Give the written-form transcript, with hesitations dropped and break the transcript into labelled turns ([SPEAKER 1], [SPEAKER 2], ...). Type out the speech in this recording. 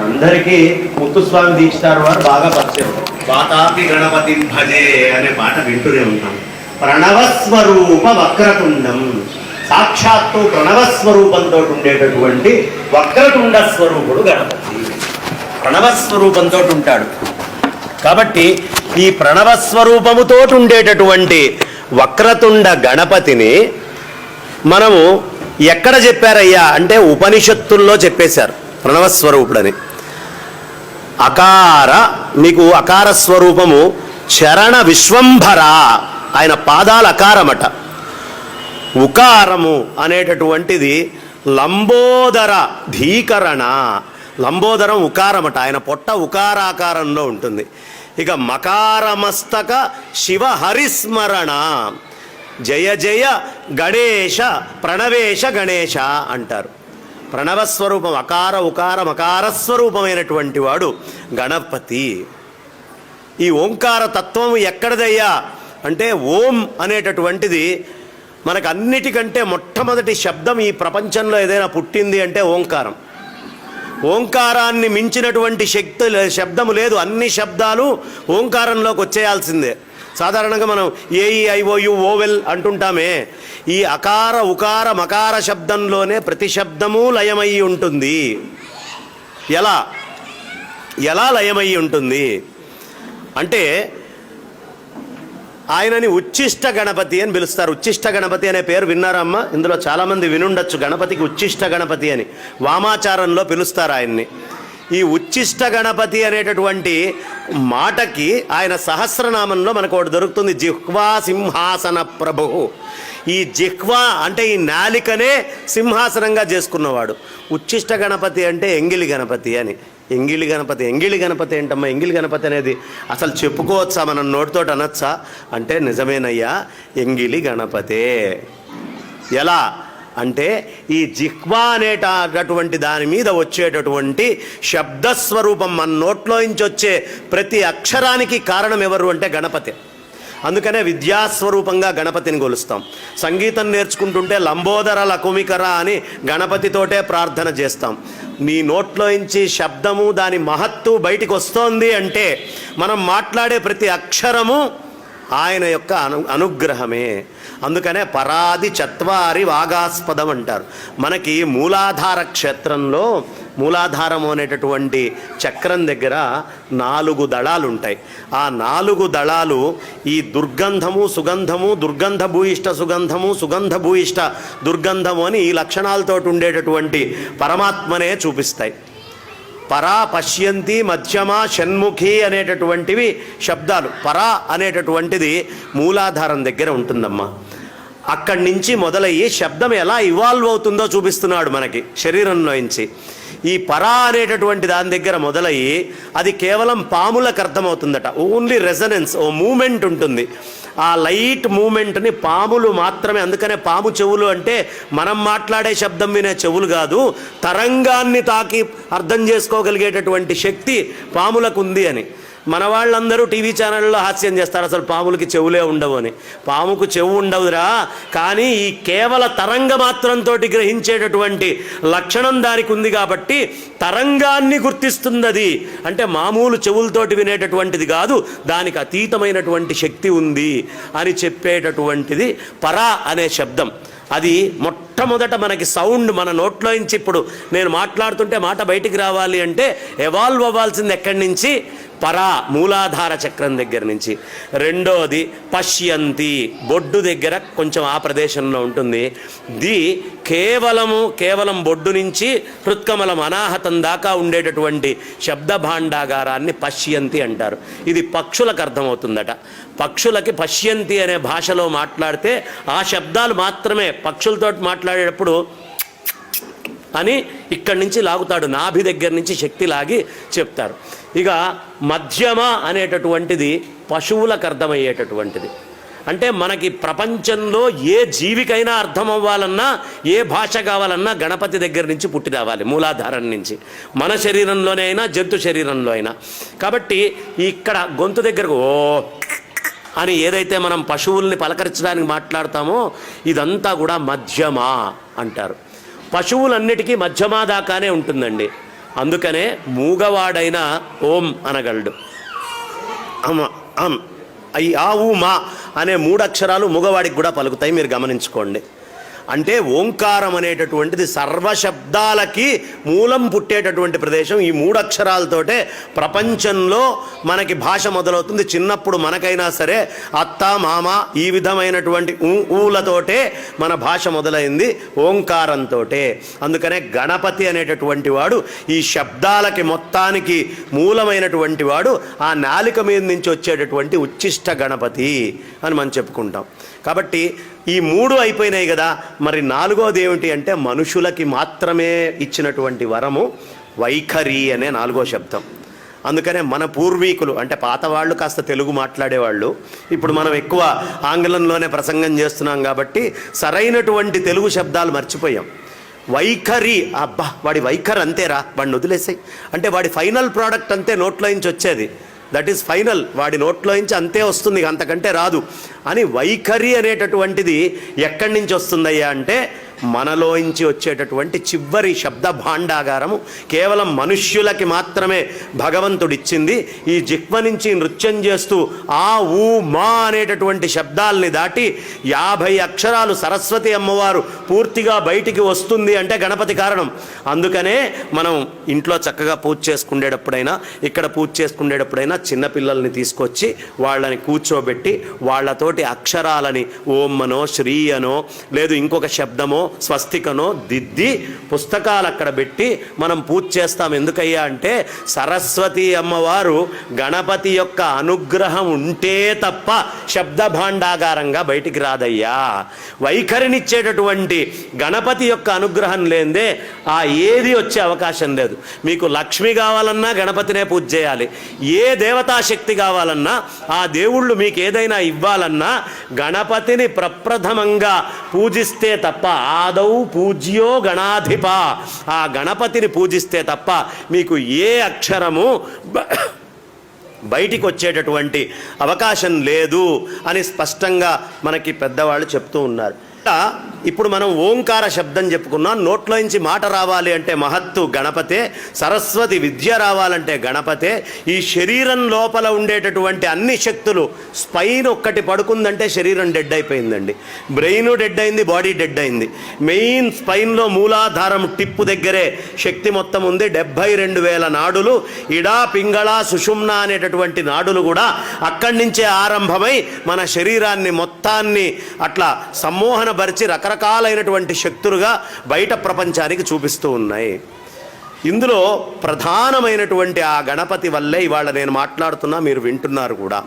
[SPEAKER 1] మనందరికీ ముత్తుస్వామి దీక్షితారు వారు బాగా పరిచయం. వాతాపి గణపతి భజే అనే పాట వింటూనే ఉంటాం. ప్రణవస్వరూప వక్రతుండం, సాక్షాత్తు ప్రణవస్వరూపంతో ఉండేటటువంటి వక్రతుండ స్వరూపుడు గణపతి. ప్రణవస్వరూపంతో ఉంటాడు కాబట్టి ఈ ప్రణవస్వరూపముతో ఉండేటటువంటి వక్రతుండ గణపతిని మనము ఎక్కడ చెప్పారయ్యా అంటే ఉపనిషత్తుల్లో చెప్పేశారు ప్రణవస్వరూపుడని. అకార, మీకు అకార స్వరూపము చరణ విశ్వంభర, ఆయన పాదాల అకారమట. ఉకారము అనేటటువంటిది లంబోదర ధీకరణ, లంబోదరం ఉకారమట, ఆయన పొట్ట ఉకారాకారంలో ఉంటుంది. ఇక మకారమస్తక శివ హరిస్మరణ, జయ జయ గణేశ ప్రణవేశ గణేశ అంటారు. ప్రణవస్వరూపం అకార ఉకార మకారస్వరూపమైనటువంటి వాడు గణపతి. ఈ ఓంకార తత్వం ఎక్కడదయ్యా అంటే ఓం అనేటటువంటిది మనకు అన్నిటికంటే మొట్టమొదటి శబ్దం ఈ ప్రపంచంలో ఏదైనా పుట్టింది అంటే ఓంకారం. ఓంకారాన్ని మించినటువంటి శబ్దము లేదు. అన్ని శబ్దాలు ఓంకారంలోకి వచ్చేయాల్సిందే. సాధారణంగా మనం ఏఈఐఓయు ఓవెల్ అంటుంటామే, ఈ అకార ఉకార మకార శబ్దంలోనే ప్రతి శబ్దము లయమయ్యి ఉంటుంది. ఎలా లయమయ్యి ఉంటుంది అంటే ఆయనని ఉచ్చిష్ట గణపతి అని పిలుస్తారు. ఉచ్చిష్ట గణపతి అనే పేరు విన్నారమ్మా? ఇందులో చాలామంది వినుండొచ్చు. గణపతికి ఉచ్చిష్ట గణపతి అని వామాచారంలో పిలుస్తారు ఆయన్ని. ఈ ఉచ్చిష్ట గణపతి అనేటటువంటి మాటకి ఆయన సహస్రనామంలో మనకు ఒకటి దొరుకుతుంది, జిహ్వా సింహాసన ప్రభు. ఈ జిహ్వా అంటే ఈ నాలికనే సింహాసనంగా చేసుకున్నవాడు. ఉచ్చిష్ట గణపతి అంటే ఎంగిలి గణపతి అని. ఎంగిలి గణపతి ఏంటమ్మా? ఎంగిలి గణపతి అనేది అసలు చెప్పుకోవచ్చా? మనం నోటితోటి అనొచ్చా అంటే నిజమేనయ్యా, ఎంగిలి గణపతే. ఎలా అంటే ఈ జిహ్వా అనేటటువంటి దాని మీద వచ్చేటటువంటి శబ్దస్వరూపం, మన నోట్లో నుంచి వచ్చే ప్రతి అక్షరానికి కారణం ఎవరు అంటే గణపతి. అందుకనే విద్యాస్వరూపంగా గణపతిని కొలుస్తాం. సంగీతం నేర్చుకుంటుంటే లంబోదర లకుమికర అని గణపతితోటే ప్రార్థన చేస్తాం. నీ నోట్లో నుంచి శబ్దము దాని మహత్తు బయటికి వస్తోంది అంటే మనం మాట్లాడే ప్రతి అక్షరము ఆయన యొక్క అనుగ్రహమే. అందుకనే పరాది చత్వారి వాగాస్పదం అంటారు. మనకి మూలాధార క్షేత్రంలో మూలాధారము అనేటటువంటి చక్రం దగ్గర 4 దళాలు ఉంటాయి. ఆ 4 దళాలు ఈ దుర్గంధము సుగంధము, దుర్గంధ భూయిష్ట సుగంధము, సుగంధ భూయిష్ట దుర్గంధము అని ఈ లక్షణాలతో ఉండేటటువంటి పరమాత్మనే చూపిస్తాయి. పరా పశ్యంతి మధ్యమ షణ్ముఖి అనేటటువంటివి శబ్దాలు. పరా అనేటటువంటిది మూలాధారం దగ్గర ఉంటుందమ్మా. అక్కడి నుంచి మొదలయ్యి శబ్దం ఎలా ఇవాల్వ్ అవుతుందో చూపిస్తున్నాడు మనకి శరీరంలోంచి. ఈ పరా అనేటటువంటి దాని దగ్గర మొదలయ్యి అది కేవలం పాములకు అర్థమవుతుందట. ఓన్లీ రెజనెన్స్, ఓ మూమెంట్ ఉంటుంది. ఆ లైట్ మూమెంట్ని పాములు మాత్రమే, అందుకనే పాము చెవులు అంటే మనం మాట్లాడే శబ్దం వినే చెవులు కాదు, తరంగాన్ని తాకి అర్థం చేసుకోగలిగేటటువంటి శక్తి పాములకు ఉంది అని. మన వాళ్ళందరూ టీవీ ఛానళ్ళలో హాస్యం చేస్తారు, అసలు పాములకి చెవులే ఉండవు అని. పాముకు చెవు ఉండవురా, కానీ ఈ కేవల తరంగ మాత్రంతో గ్రహించేటటువంటి లక్షణం దానికి ఉంది కాబట్టి తరంగాన్ని గుర్తిస్తుంది. అది అంటే మామూలు చెవులతోటి వినేటటువంటిది కాదు, దానికి అతీతమైనటువంటి శక్తి ఉంది అని చెప్పేటటువంటిది పరా అనే శబ్దం. అది మొట్టమొదట మనకి సౌండ్ మన నోట్లో నుంచి ఇప్పుడు నేను మాట్లాడుతుంటే మాట బయటికి రావాలి అంటే ఎవాల్వ్ అవ్వాల్సింది ఎక్కడి నుంచి? పరా మూలాధార చక్రం దగ్గర నుంచి. రెండోది పశ్యంతి, బొడ్డు దగ్గర కొంచెం ఆ ప్రదేశంలో ఉంటుంది. ది కేవలం బొడ్డు నుంచి హృత్కమలం అనాహతం దాకా ఉండేటటువంటి శబ్ద భాండాగారాన్ని పశ్యంతి అంటారు. ఇది పక్షులకు అర్థమవుతుందట. పక్షులకి పశ్యంతి అనే భాషలో మాట్లాడితే ఆ శబ్దాలు మాత్రమే. పక్షులతో మాట్లాడేటప్పుడు అని ఇక్కడి నుంచి లాగుతాడు, నాభి దగ్గర నుంచి శక్తి లాగి చెప్తారు. ఇక మధ్యమ అనేటటువంటిది పశువులకు అర్థమయ్యేటటువంటిది. అంటే మనకి ప్రపంచంలో ఏ జీవికైనా అర్థం అవ్వాలన్నా, ఏ భాష కావాలన్నా గణపతి దగ్గర నుంచి పుట్టి రావాలి, మూలాధారం నుంచి. మన శరీరంలోనే అయినా జంతు శరీరంలో అయినా. కాబట్టి ఇక్కడ గొంతు దగ్గరకు ఓ అని ఏదైతే మనం పశువుల్ని పలకరించడానికి మాట్లాడతామో ఇదంతా కూడా మధ్యమ అంటారు. పశువులన్నిటికీ మధ్యమా దాకానే ఉంటుందండి. అందుకనే మూగవాడైన ఓం అనగలడు. అమ అం అయి ఆ ఊ మా అనే 3 అక్షరాలు మూగవాడికి కూడా పలుకుతాయి, మీరు గమనించుకోండి. అంటే ఓంకారం అనేటటువంటిది సర్వశబ్దాలకి మూలం పుట్టేటటువంటి ప్రదేశం. ఈ 3 అక్షరాలతోటే ప్రపంచంలో మనకి భాష మొదలవుతుంది. చిన్నప్పుడు మనకైనా సరే అత్త మామ ఈ విధమైనటువంటి ఊలతోటే మన భాష మొదలైంది, ఓంకారంతో. అందుకనే గణపతి అనేటటువంటి వాడు ఈ శబ్దాలకి మొత్తానికి మూలమైనటువంటి వాడు. ఆ నాలిక మీద నుంచి వచ్చేటటువంటి ఉచ్చిష్ట గణపతి అని మనం చెప్పుకుంటాం. కాబట్టి ఈ 3 అయిపోయినాయి కదా, మరి 4వది ఏమిటి అంటే మనుషులకి మాత్రమే ఇచ్చినటువంటి వరము వైఖరి అనే 4వ శబ్దం. అందుకనే మన పూర్వీకులు అంటే పాతవాళ్ళు కాస్త తెలుగు మాట్లాడేవాళ్ళు, ఇప్పుడు మనం ఎక్కువ ఆంగ్లంలోనే ప్రసంగం చేస్తున్నాం కాబట్టి సరైనటువంటి తెలుగు శబ్దాలు మర్చిపోయాం. వైఖరి, అబ్బా వాడి వైఖరి అంతేరా, వాడిని వదిలేసాయి అంటే వాడి ఫైనల్ ప్రోడక్ట్ అంతే నోట్లో నుంచి వచ్చేది, దట్ ఈస్ ఫైనల్, వాడి నోట్లో నుంచి అంతే వస్తుంది, అంతకంటే రాదు అని. వైఖరి అనేటటువంటిది ఎక్కడి నుంచి వస్తుందయ్యా అంటే మనలోంచి వచ్చేటటువంటి చివరి శబ్ద భాండాగారము కేవలం మనుష్యులకి మాత్రమే భగవంతుడిచ్చింది. ఈ జిహ్వ నుంచి నృత్యం చేస్తూ ఆ ఊ మా అనేటటువంటి శబ్దాలని దాటి 50 అక్షరాలు సరస్వతి అమ్మవారు పూర్తిగా బయటికి వస్తుంది అంటే గణపతి కారణం. అందుకనే మనం ఇంట్లో చక్కగా పూజ చేసుకునేటప్పుడైనా, ఇక్కడ పూజ చేసుకునేటప్పుడైనా చిన్నపిల్లల్ని తీసుకొచ్చి వాళ్ళని కూర్చోబెట్టి వాళ్ళతోటి అక్షరాలని ఓం అనో శ్రీ అనో లేదు ఇంకొక శబ్దమో స్వస్తికనో దిద్ది పుస్తకాలు అక్కడ పెట్టి మనం పూజ చేస్తాం. ఎందుకయ్యా అంటే సరస్వతి అమ్మవారు గణపతి యొక్క అనుగ్రహం ఉంటే తప్ప శబ్ద భాండాగారంగా బయటికి రాదయ్యా. వైఖరినిచ్చేటటువంటి గణపతి యొక్క అనుగ్రహం లేదే ఆ ఏది వచ్చే అవకాశం లేదు. మీకు లక్ష్మి కావాలన్నా గణపతినే పూజ చేయాలి, ఏ దేవతాశక్తి కావాలన్నా ఆ దేవుళ్ళు మీకు ఏదైనా ఇవ్వాలన్నా గణపతిని ప్రప్రథమంగా పూజిస్తే తప్ప, ఆదౌ పూజ్యో గణాధిప, ఆ గణపతిని పూజిస్తే తప్ప మీకు ఏ అక్షరము బయటికి వచ్చేటటువంటి అవకాశం లేదు అని స్పష్టంగా మనకి పెద్దవాళ్ళు చెప్తూ ఉన్నారు. ఇప్పుడు మనం ఓంకార శబ్దం చెప్పుకున్నాం. నోట్లోంచి మాట రావాలి అంటే మహత్తు గణపతే, సరస్వతి విద్య రావాలంటే గణపతే. ఈ శరీరం లోపల ఉండేటటువంటి అన్ని శక్తులు, స్పైన్ ఒక్కటి పడుకుందంటే శరీరం డెడ్ అయిపోయిందండి, బ్రెయిన్ డెడ్ అయింది, బాడీ డెడ్ అయింది. మెయిన్ స్పైన్లో మూలాధారం టిప్పు దగ్గరే శక్తి మొత్తం ఉంది. 72,000 నాడులు, ఇడా పింగళ సుషుమ్న అనేటటువంటి నాడులు కూడా అక్కడి నుంచే ఆరంభమై మన శరీరాన్ని మొత్తాన్ని అట్లా సమ్మోహనపరిచి రకరకాలైనటువంటి శక్తులుగా బయట ప్రపంచానికి చూపిస్తూ ఉన్నాయి. ఇందులో ప్రధానమైనటువంటి ఆ గణపతి వల్లే ఇవాళ నేను మాట్లాడుతున్నా, మీరు వింటున్నారు కూడా.